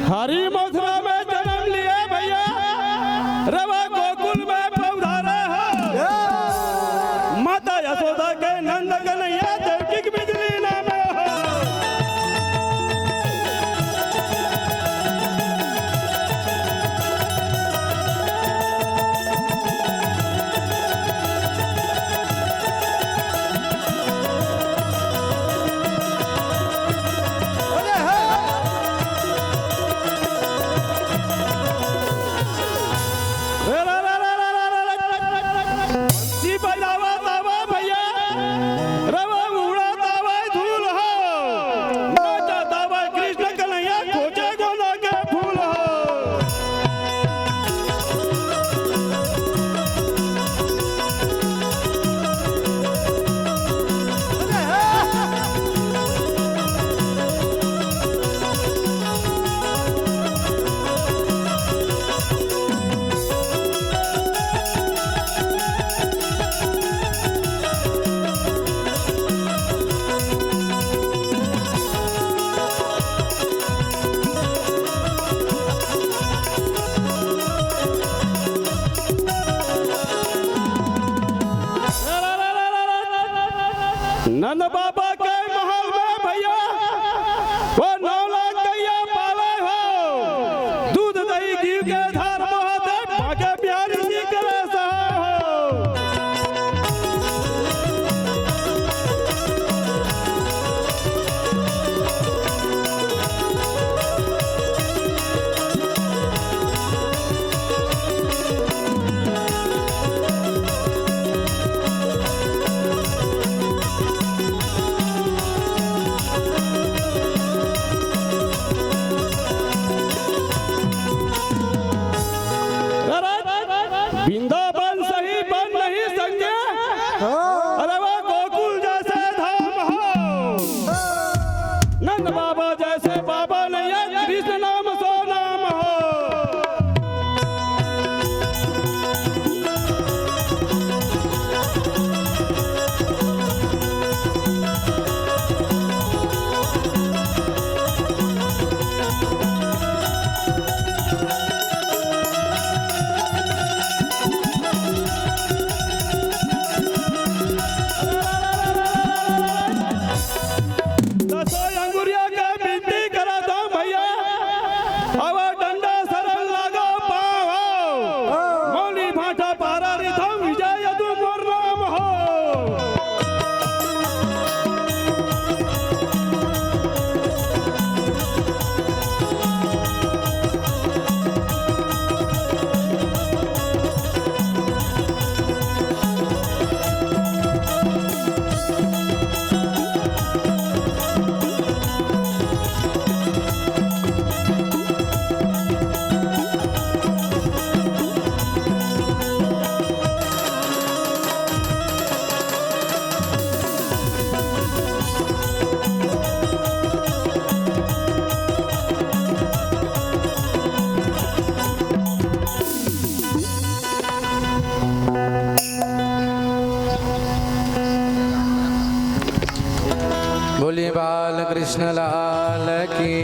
हरी मथुरा में जन्म लिए भैया, रवा गोकुल में पधारे हो। माता यशोदा के नंद कन्हैया देवकी की बिजली नाम हो। नंद बाबा के महल में भैया वो 9 लाख गैया पाले हो। दूध दही घी के धार बहाते भागे प्यारी जी के रसा हो। वृंदावन सही बन नहीं संगे, अरे वो गोकुल जैसे धाम हो। नंद बाबा जैसे बाबा नहीं है, कृष्ण नाम सो नाम हो। बोलिए बाल कृष्ण लाल की।